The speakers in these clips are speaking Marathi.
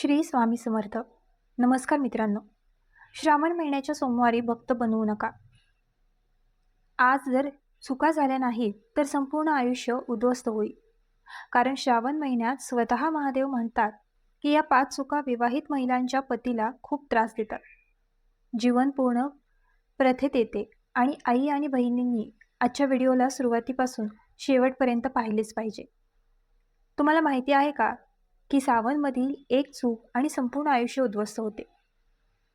श्री स्वामी समर्थ. नमस्कार मित्रांनो. श्रावण महिन्याच्या सोमवारी भक्त बनवू नका. आज जर चुका झाल्या नाहीत तर संपूर्ण आयुष्य उद्ध्वस्त होईल. कारण श्रावण महिन्यात स्वतः महादेव म्हणतात की या 5 चुका विवाहित महिलांच्या पतीला खूप त्रास देतात. जीवन पूर्ण प्रथेत येते आणि आई आणि बहिणींनी आजच्या व्हिडिओला सुरुवातीपासून शेवटपर्यंत पाहिलेच पाहिजे. तुम्हाला माहिती आहे का की श्रावणमधील एक चूक आणि संपूर्ण आयुष्य उद्ध्वस्त होते.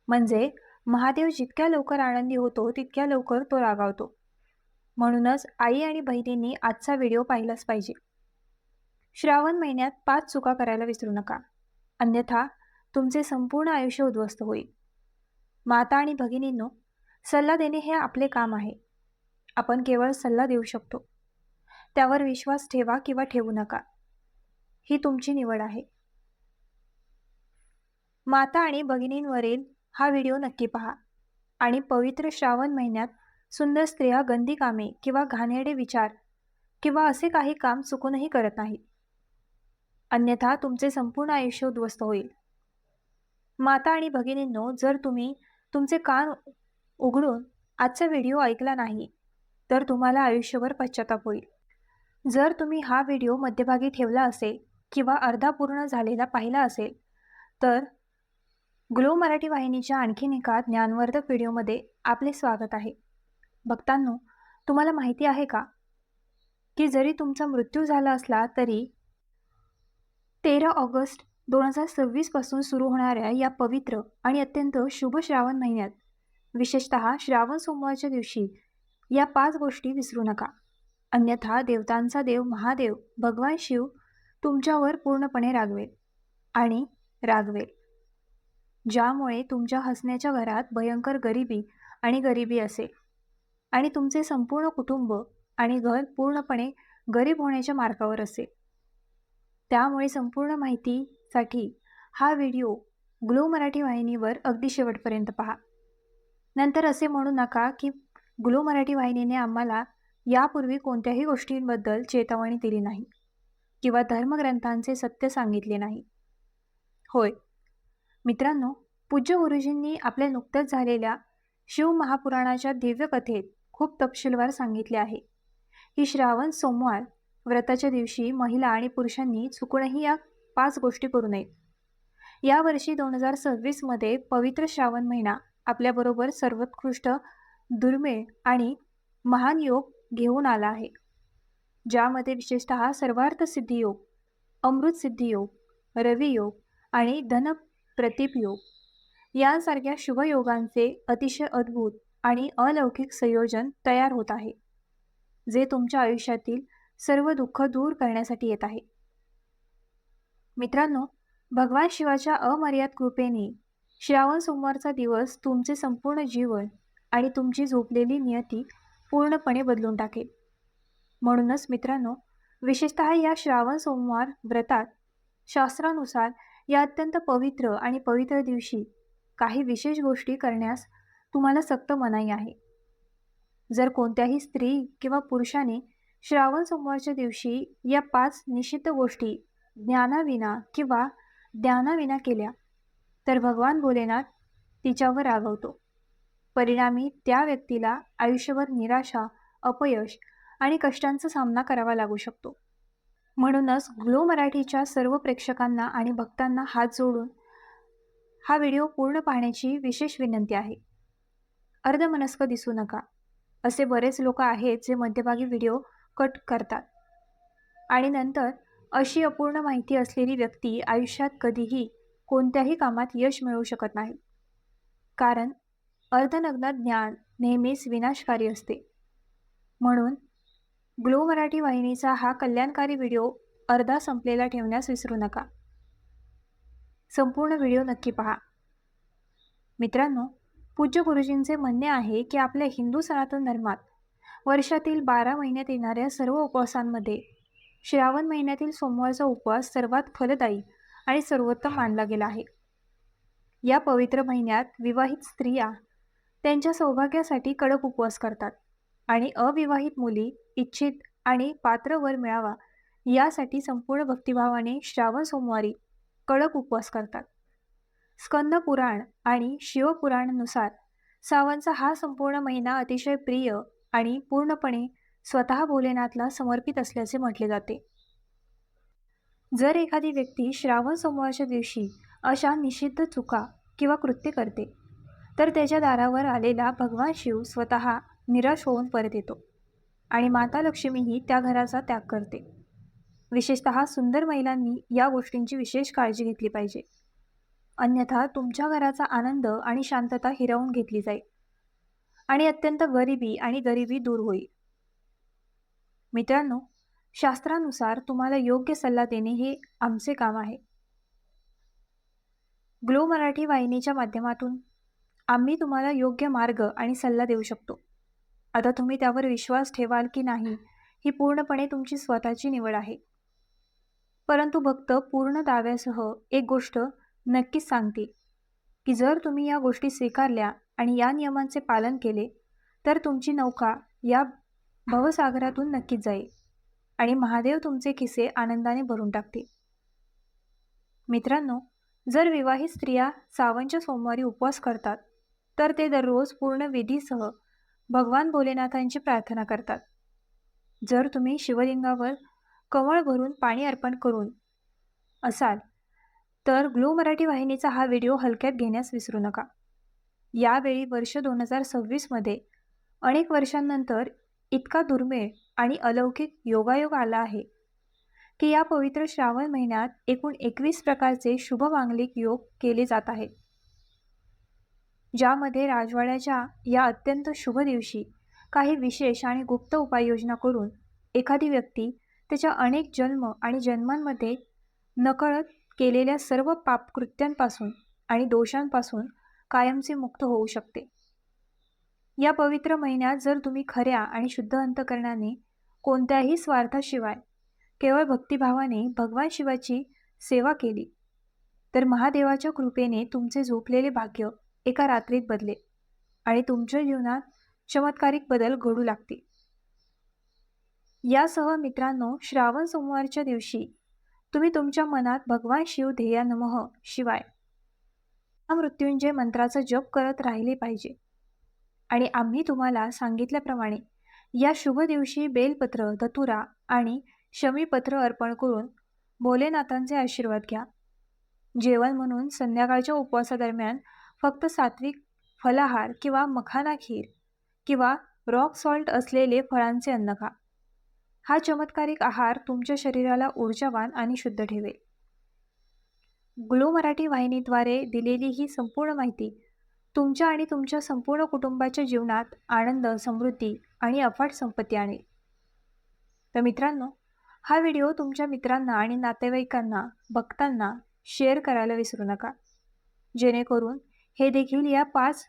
म्हणजे महादेव जितक्या लवकर आनंदी होतो तितक्या लवकर तो रागावतो. म्हणूनच आई आणि बहिणींनी आजचा व्हिडिओ पाहिलाच पाहिजे. श्रावण महिन्यात 5 चुका करायला विसरू नका, अन्यथा तुमचे संपूर्ण आयुष्य उद्ध्वस्त होईल. माता आणि भगिनींनो, सल्ला देणे हे आपले काम आहे. आपण केवळ सल्ला देऊ शकतो. त्यावर विश्वास ठेवा किंवा ठेवू नका, ही तुमची निवड आहे. माता आणि भगिनींवरील हा व्हिडिओ नक्की पहा आणि पवित्र श्रावण महिन्यात सुंदर स्त्रिया गंदी कामे किंवा घाणेरडे विचार किंवा असे काही काम चुकूनही करत नाहीत. अन्यथा तुमचे संपूर्ण आयुष्य उद्ध्वस्त होईल. माता आणि भगिनींनो, जर तुम्ही तुमचे कान उघडून आजचा व्हिडिओ ऐकला नाही तर तुम्हाला आयुष्यभर पश्चाताप होईल. जर तुम्ही हा व्हिडिओ मध्यभागी ठेवला असेल किंवा अर्धा पूर्ण झालेला पाहिला असेल तर ग्लो मराठी वाहिनीच्या आणखीन एका ज्ञानवर्धक व्हिडिओमध्ये आपले स्वागत आहे. भक्तांनो, तुम्हाला माहिती आहे का की जरी तुमचा मृत्यू झाला असला तरी 13 ऑगस्ट 2026 पासून सुरू होणाऱ्या या पवित्र आणि अत्यंत शुभ श्रावण महिन्यात, विशेषतः श्रावण सोमवारच्या दिवशी या 5 गोष्टी विसरू नका. अन्यथा देवतांचा देव महादेव भगवान शिव तुमच्यावर पूर्णपणे रागवेल, ज्यामुळे तुमच्या हसण्याच्या घरात भयंकर गरिबी असेल आणि तुमचे संपूर्ण कुटुंब आणि घर पूर्णपणे गरीब होण्याच्या मार्गावर असेल. त्यामुळे संपूर्ण माहितीसाठी हा व्हिडिओ ग्लो मराठी वाहिनीवर अगदी शेवटपर्यंत पहा. नंतर असे म्हणू नका की ग्लो मराठी वाहिनीने आम्हाला यापूर्वी कोणत्याही गोष्टींबद्दल चेतावणी दिली नाही किंवा धर्मग्रंथांचे सत्य सांगितले नाही. होय मित्रांनो, पूज्य गुरुजींनी आपल्या नुकत्याच झालेल्या शिव महापुराणाच्या दिव्य कथेत खूप तपशीलवार सांगितले आहे की श्रावण सोमवार व्रताच्या दिवशी महिला आणि पुरुषांनी चुकूनही या 5 गोष्टी करू नयेत. यावर्षी 2026 मध्ये पवित्र श्रावण महिना आपल्याबरोबर सर्वोत्कृष्ट, दुर्मिळ आणि महान योग घेऊन आला आहे, ज्यामध्ये विशेषतः सर्वार्थ सिद्धी योग, अमृत सिद्धी योग, रवी योग आणि धन प्रतीप योग यांसारख्या शुभयोगांचे अतिशय अद्भुत आणि अलौकिक संयोजन तयार होत आहे, जे तुमच्या आयुष्यातील सर्व दुःख दूर करण्यासाठी येत आहे. मित्रांनो, भगवान शिवाच्या अमर्याद कृपेने श्रावण सोमवारचा दिवस तुमचे संपूर्ण जीवन आणि तुमची झोपलेली नियती पूर्णपणे बदलून टाकेल. म्हणूनच मित्रांनो, विशेषतः या श्रावण सोमवार व्रतात शास्त्रानुसार या अत्यंत पवित्र दिवशी काही विशेष गोष्टी करण्यास तुम्हाला सक्त मनाई आहे. जर कोणत्याही स्त्री किंवा पुरुषाने श्रावण सोमवारच्या दिवशी या 5 निषिद्ध गोष्टी ज्ञानाविना केल्या तर भगवान भोलेनाथ तिच्यावर रागवतो. परिणामी त्या व्यक्तीला आयुष्यभर निराशा, अपयश आणि कष्टांचा सामना करावा लागू शकतो. म्हणूनच ग्लो मराठीच्या सर्व प्रेक्षकांना आणि भक्तांना हात जोडून हा व्हिडिओ पूर्ण पाहण्याची विशेष विनंती आहे. अर्धमनस्क दिसू नका. असे बरेच लोक आहेत जे मध्यभागी व्हिडिओ कट करतात आणि नंतर अशी अपूर्ण माहिती असलेली व्यक्ती आयुष्यात कधीही कोणत्याही कामात यश मिळवू शकत नाही. कारण अर्धनग्न ज्ञान नेहमीच विनाशकारी असते. म्हणून ग्लो मराठी वाहिनीचा हा कल्याणकारी व्हिडिओ अर्धा संपलेला ठेवण्यास विसरू नका. संपूर्ण व्हिडिओ नक्की पहा. मित्रांनो, पूज्य गुरुजींचे म्हणणे आहे की आपल्या हिंदू सनातन धर्मात वर्षातील 12 महिन्यात येणाऱ्या सर्व उपवासांमध्ये श्रावण महिन्यातील सोमवारचा उपवास सर्वात फलदायी आणि सर्वोत्तम मानला गेला आहे. या पवित्र महिन्यात विवाहित स्त्रिया त्यांच्या सौभाग्यासाठी कडक उपवास करतात आणि अविवाहित मुली इच्छित आणि पात्र वर मिळावा यासाठी संपूर्ण भक्तिभावाने श्रावण सोमवारी कडक उपवास करतात. स्कंद पुराण आणि शिवपुराणानुसार सावनचा हा संपूर्ण महिना अतिशय प्रिय आणि पूर्णपणे स्वतः भोलेनाथला समर्पित असल्याचे म्हटले जाते. जर एखादी व्यक्ती श्रावण सोमवारच्या दिवशी अशा निषिद्ध चुका किंवा कृत्ये करते, तर त्याच्या दारावर आलेला भगवान शिव स्वतः निराश होऊन परत येतो आणि माता लक्ष्मीही त्या घराचा त्याग करते. विशेषतः सुंदर महिलांनी या गोष्टींची विशेष काळजी घेतली पाहिजे, अन्यथा तुमच्या घराचा आनंद आणि शांतता हिरावून घेतली जाईल आणि अत्यंत गरिबी दूर होईल. मित्रांनो, शास्त्रानुसार तुम्हाला योग्य सल्ला देणे हे आमचे काम आहे. ग्लो मराठी वाहिनीच्या माध्यमातून आम्ही तुम्हाला योग्य मार्ग आणि सल्ला देऊ शकतो. आता तुम्ही त्यावर विश्वास ठेवाल की नाही ही पूर्णपणे तुमची स्वतःची निवड आहे. परंतु भक्त पूर्ण दाव्यासह एक गोष्ट नक्कीच सांगते की जर तुम्ही या गोष्टी स्वीकारल्या आणि या नियमांचे पालन केले, तर तुमची नौका या भवसागरातून नक्कीच जाईल आणि महादेव तुमचे खिसे आनंदाने भरून टाकतील. मित्रांनो, जर विवाहित स्त्रिया सावनच्या सोमवारी उपवास करतात, तर ते दररोज पूर्ण विधीसह भगवान भोलेनाथांची प्रार्थना करतात. जर तुम्ही शिवलिंगावर कमळ भरून पाणी अर्पण करून असाल, तर ग्लो मराठी वाहिनीचा हा व्हिडिओ हलक्यात घेण्यास विसरू नका. यावेळी वर्ष 2026मध्ये अनेक वर्षांनंतर इतका दुर्मिळ आणि अलौकिक योगायोग आला आहे की या पवित्र श्रावण महिन्यात एकूण 21 प्रकारचे शुभ मांगलिक योग केले जात आहेत, ज्यामध्ये राजवाड्याच्या या अत्यंत शुभ दिवशी काही विशेष आणि गुप्त उपाययोजना करून एखादी व्यक्ती त्याच्या अनेक जन्म आणि जन्मांमध्ये नकळत केलेल्या सर्व पापकृत्यांपासून आणि दोषांपासून कायमचे मुक्त होऊ शकते. या पवित्र महिन्यात जर तुम्ही खऱ्या आणि शुद्ध अंतकरणाने कोणत्याही स्वार्थाशिवाय केवळ भक्तिभावाने भगवान शिवाची सेवा केली, तर महादेवाच्या कृपेने तुमचे झोपलेले भाग्य एका रात्रीत बदले आणि तुमच्या जीवनात चमत्कारिक बदल घडू लागतील. यासह मित्रांनो, श्रावण सोमवारच्या दिवशी तुम्ही तुमच्या मनात भगवान शिव ध्येया नमः शिवाय हा मृत्युंजय मंत्राचा जप करत राहिले पाहिजे आणि आम्ही तुम्हाला सांगितल्याप्रमाणे या शुभ दिवशी बेलपत्र, धतुरा आणि शमीपत्र अर्पण करून भोलेनाथांचे आशीर्वाद घ्या. जेवण म्हणून संध्याकाळच्या उपवासादरम्यान फक्त सात्विक फलाहार किंवा मखाना खीर किंवा रॉक सॉल्ट असलेले फळांचे अन्न खा. हा चमत्कारिक आहार तुमच्या शरीराला ऊर्जावान आणि शुद्ध ठेवेल. ग्लो मराठी वाहिनीद्वारे दिलेली ही संपूर्ण माहिती तुमच्या आणि तुमच्या संपूर्ण कुटुंबाच्या जीवनात आनंद, समृद्धी आणि अफाट संपत्ती आणेल. तर मित्रांनो, हा व्हिडिओ तुमच्या मित्रांना आणि नातेवाईकांना, भक्तांना शेअर करायला विसरू नका, जेणेकरून हे देखील या 5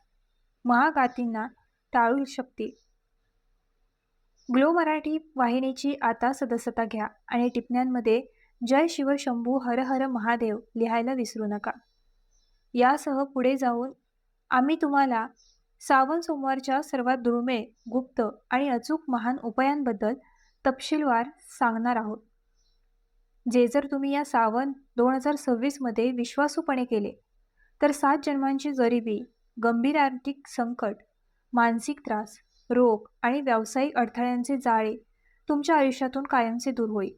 महागातींना टाळू शकतील. ग्लो मराठी वाहिनीची आता सदस्यता घ्या आणि टिप्पण्यांमध्ये जय शिव शंभू हर हर महादेव लिहायला विसरू नका. यासह पुढे जाऊन आम्ही तुम्हाला सावन सोमवारच्या सर्वात दुर्मिळ, गुप्त आणि अचूक महान उपायांबद्दल तपशीलवार सांगणार आहोत, जे जर तुम्ही या सावन 2026मध्ये विश्वासूपणे केले, तर 7 जन्मांची गरिबी, गंभीर आर्थिक संकट, मानसिक त्रास, रोग आणि व्यावसायिक अडथळ्यांचे जाळे तुमच्या आयुष्यातून कायमचे दूर होईल.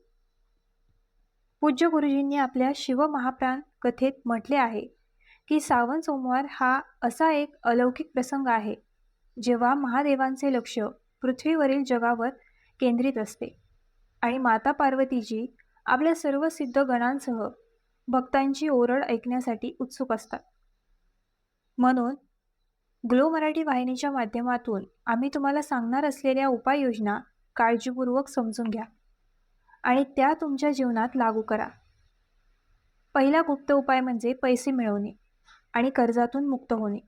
पूज्य गुरुजींनी आपल्या शिव महाप्राण कथेत म्हटले आहे की सावन सोमवार हा असा एक अलौकिक प्रसंग आहे जेव्हा महादेवांचे लक्ष पृथ्वीवरील जगावर केंद्रित असते आणि माता पार्वतीजी आपल्या सर्व सिद्ध गणांसह भक्तांची ओरड ऐकण्यासाठी उत्सुक असतात. म्हणून ग्लो मराठी वाहिनीच्या माध्यमातून आम्ही तुम्हाला सांगणार असलेल्या उपाययोजना काळजीपूर्वक समजून घ्या आणि त्या तुमच्या जीवनात लागू करा. पहिला गुप्त उपाय म्हणजे पैसे मिळवणे आणि कर्जातून मुक्त होणे.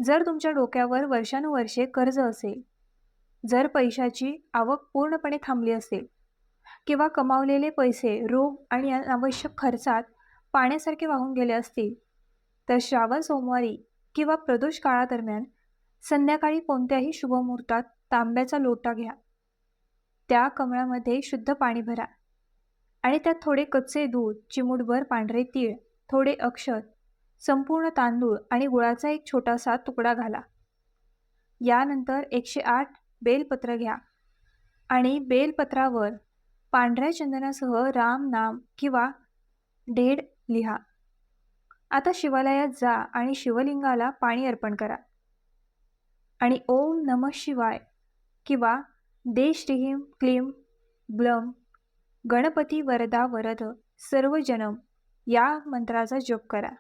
जर तुमच्या डोक्यावर वर्षानुवर्षे कर्ज असेल, जर पैशाची आवक पूर्णपणे थांबली असेल किंवा कमावलेले पैसे रोग आणि अनावश्यक खर्चात पाण्यासारखे वाहून गेले असतील, तर श्रावण सोमवारी किंवा प्रदोष काळादरम्यान संध्याकाळी कोणत्याही शुभमुहूर्तात तांब्याचा लोटा घ्या. त्या कमळामध्ये शुद्ध पाणी भरा आणि त्यात थोडे कच्चे दूध, चिमूटभर पांढरे तीळ, थोडे अक्षत संपूर्ण तांदूळ आणि गुळाचा एक छोटासा तुकडा घाला. यानंतर 108 बेलपत्र घ्या आणि बेलपत्रावर पांढऱ्या चंदनासह राम नाम किंवा ढेड लिहा. आता शिवालयात जा आणि शिवलिंगाला पाणी अर्पण करा आणि ओम नमः शिवाय किंवा दे श्रीं क्लीं ब्लम गणपती वरदा वरद सर्व जनम या मंत्राचा जप करा.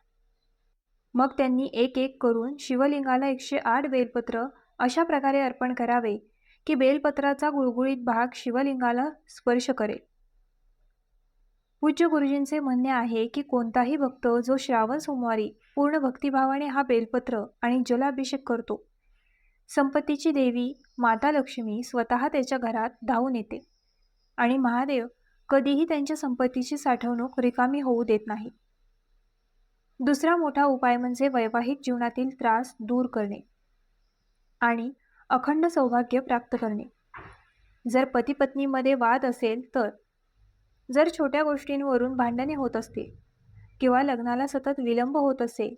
मग त्यांनी एक एक करून शिवलिंगाला 108 बेलपत्र अशा प्रकारे अर्पण करावे की बेलपत्राचा गुळगुळीत भाग शिवलिंगाला स्पर्श करेल. पूज्य गुरुजींचे म्हणणे आहे की कोणताही भक्त जो श्रावण सोमवारी पूर्ण भक्तिभावाने हा बेलपत्र आणि जलाभिषेक करतो, संपत्तीची देवी माता लक्ष्मी स्वतः त्याच्या घरात धावून येते आणि महादेव कधीही त्यांच्या संपत्तीची साठवणूक रिकामी होऊ देत नाही. दुसरा मोठा उपाय म्हणजे वैवाहिक जीवनातील त्रास दूर करणे आणि अखंड सौभाग्य प्राप्त करणे. जर पती पत्नीमध्ये वाद असेल तर, जर छोट्या गोष्टींवरून भांडणे होत असतील किंवा लग्नाला सतत विलंब होत असेल,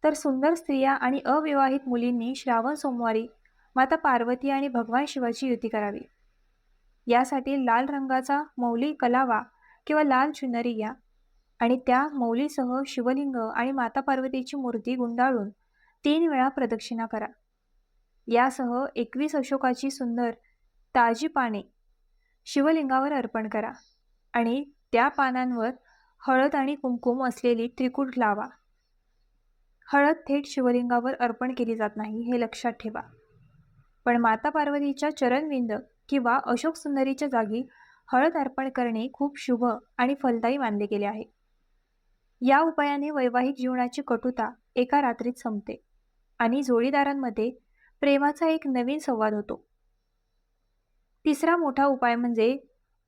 तर सुंदर स्त्रिया आणि अविवाहित मुलींनी श्रावण सोमवारी माता पार्वती आणि भगवान शिवाची युती करावी. यासाठी लाल रंगाचा मौली कलावा किंवा लाल चुनरी घ्या आणि त्या मौलीसह शिवलिंग आणि माता पार्वतीची मूर्ती गुंडाळून 3 वेळा प्रदक्षिणा करा. यासह 21 अशोकाची सुंदर ताजी पाने शिवलिंगावर अर्पण करा आणि त्या पानांवर हळद आणि कुंकुम असलेली त्रिकूट लावा. हळद थेट शिवलिंगावर अर्पण केली जात नाही हे लक्षात ठेवा, पण माता पार्वतीच्या चरणविंद किंवा अशोक सुंदरीच्या जागी हळद अर्पण करणे खूप शुभ आणि फलदायी मानले गेले आहे. या उपायाने वैवाहिक जीवनाची कटुता एका रात्रीत संपते आणि जोडीदारांमध्ये प्रेमाचा एक नवीन संवाद होतो. तिसरा मोठा उपाय म्हणजे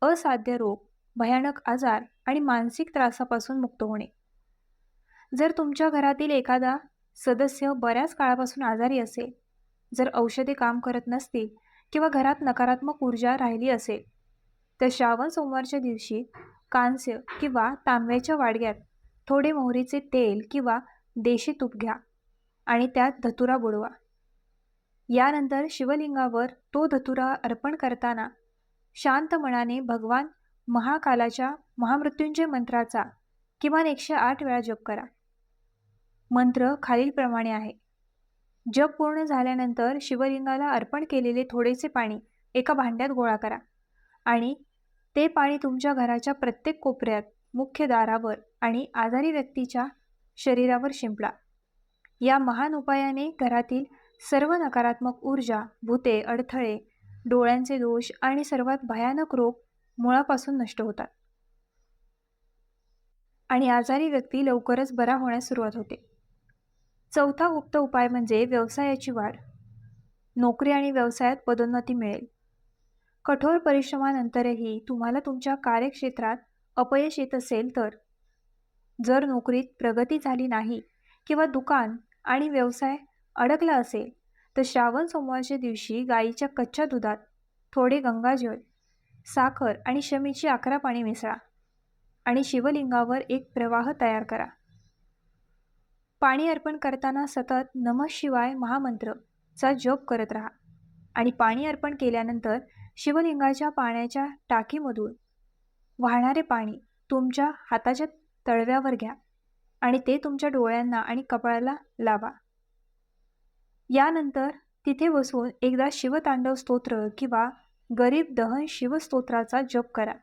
असाध्य रोग, भयानक आजार आणि मानसिक त्रासापासून मुक्त होणे. जर तुमच्या घरातील एखादा सदस्य बऱ्याच काळापासून आजारी असेल, जर औषधे काम करत नसतील किंवा घरात नकारात्मक ऊर्जा राहिली असेल, तर श्रावण सोमवारच्या दिवशी कांस्य किंवा तांब्याच्या वाडग्यात थोडे मोहरीचे तेल किंवा देशी तूप घ्या आणि त्यात धतुरा बुडवा. यानंतर शिवलिंगावर तो धतुरा अर्पण करताना शांत मनाने भगवान महाकालाच्या महामृत्युंजय मंत्राचा किमान 108 वेळा जप करा. मंत्र खालीलप्रमाणे आहे. जप पूर्ण झाल्यानंतर शिवलिंगाला अर्पण केलेले थोडेसे पाणी एका भांड्यात गोळा करा आणि ते पाणी तुमच्या घराच्या प्रत्येक कोपऱ्यात, मुख्य दारावर आणि आजारी व्यक्तीच्या शरीरावर शिंपडा. या महान उपायाने घरातील सर्व नकारात्मक ऊर्जा, भूते, अडथळे, डोळ्यांचे दोष आणि सर्वात भयानक रोग मुळापासून नष्ट होतात आणि आजारी व्यक्ती लवकरच बरा होण्यास सुरुवात होते. चौथा गुप्त उपाय म्हणजे व्यवसायाची वाढ. नोकरी आणि व्यवसायात पदोन्नती मिळेल. कठोर परिश्रमानंतरही तुम्हाला तुमच्या कार्यक्षेत्रात अपयश येत असेल तर, जर नोकरीत प्रगती झाली नाही किंवा दुकान आणि व्यवसाय अडकला असेल, तर श्रावण सोमवारच्या दिवशी गाईच्या कच्च्या दुधात थोडे गंगाजल, साखर आणि शमीची 11 पाणी मिसळा आणि शिवलिंगावर एक प्रवाह तयार करा. पाणी अर्पण करताना सतत नमः शिवाय महामंत्रचा जप करत राहा आणि पाणी अर्पण केल्यानंतर शिवलिंगाच्या पाण्याच्या टाकीमधून वाहणारे पाणी तुमच्या हाताच्या तळव्यावर घ्या आणि ते तुमच्या डोळ्यांना आणि कपाळाला लावा. यानंतर तिथे बसून एकदा शिवतांडव स्तोत्र किंवा गरीब दहन शिवस्तोत्राचा जप करा.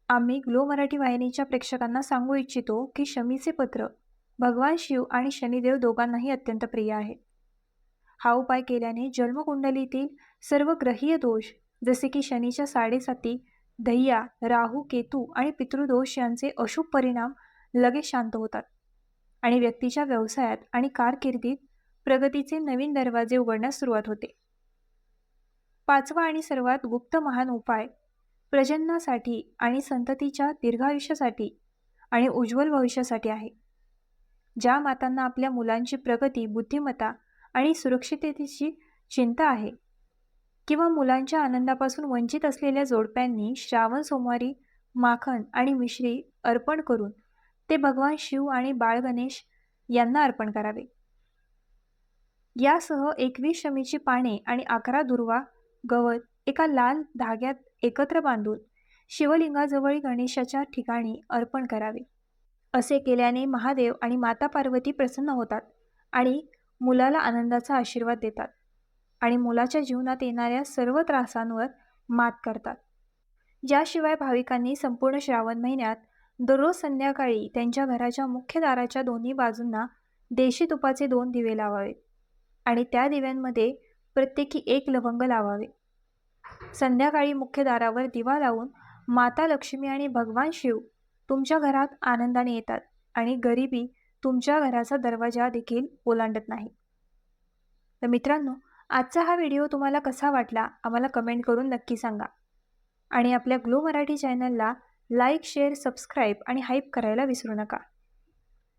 आम्ही ग्लो मराठी वाहिनीच्या प्रेक्षकांना सांगू इच्छितो की शमीचे पत्र भगवान शिव आणि शनिदेव दोघांनाही अत्यंत प्रिय आहे. हा उपाय केल्याने जन्मकुंडलीतील सर्व ग्रहीय दोष जसे की शनीच्या 7.5, दह्या, राहू, केतू आणि पितृदोष यांचे अशुभ परिणाम लगेच शांत होतात आणि व्यक्तीच्या व्यवसायात आणि कारकिर्दीत प्रगतीचे नवीन दरवाजे उघडण्यास सुरुवात होते. पाचवा आणि सर्वात गुप्त महान उपाय प्रजननासाठी आणि संततीच्या दीर्घायुष्यासाठी आणि उज्ज्वल भविष्यासाठी आहे. ज्या मातांना आपल्या मुलांची प्रगती, बुद्धिमत्ता आणि सुरक्षिततेची चिंता आहे किंवा मुलांच्या आनंदापासून वंचित असलेल्या जोडप्यांनी श्रावण सोमवारी माखन आणि मिश्री अर्पण करून ते भगवान शिव आणि बाळ गणेश यांना अर्पण करावे. यासह 21 शमीची पाने आणि 11 दुर्वा गवत एका लाल धाग्यात एकत्र बांधून शिवलिंगाजवळ गणेशाच्या ठिकाणी अर्पण करावे. असे केल्याने महादेव आणि माता पार्वती प्रसन्न होतात आणि मुलाला आनंदाचा आशीर्वाद देतात आणि मुलाच्या जीवनात येणाऱ्या सर्व त्रासांवर मात करतात. याशिवाय भाविकांनी संपूर्ण श्रावण महिन्यात दररोज संध्याकाळी त्यांच्या घराच्या मुख्य दाराच्या दोन्ही बाजूंना देशी तुपाचे 2 दिवे लावावेत आणि त्या दिव्यांमध्ये प्रत्येकी 1 लवंग लावावे. संध्याकाळी मुख्य दारावर दिवा लावून माता लक्ष्मी आणि भगवान शिव तुमच्या घरात आनंदाने येतात आणि गरिबी तुमच्या घराचा दरवाजा देखील ओलांडत नाही. तर मित्रांनो, आजचा हा व्हिडिओ तुम्हाला कसा वाटला आम्हाला कमेंट करून नक्की सांगा आणि आपल्या ग्लो मराठी चॅनलला लाईक, शेअर, सबस्क्राईब आणि हाईप करायला विसरू नका.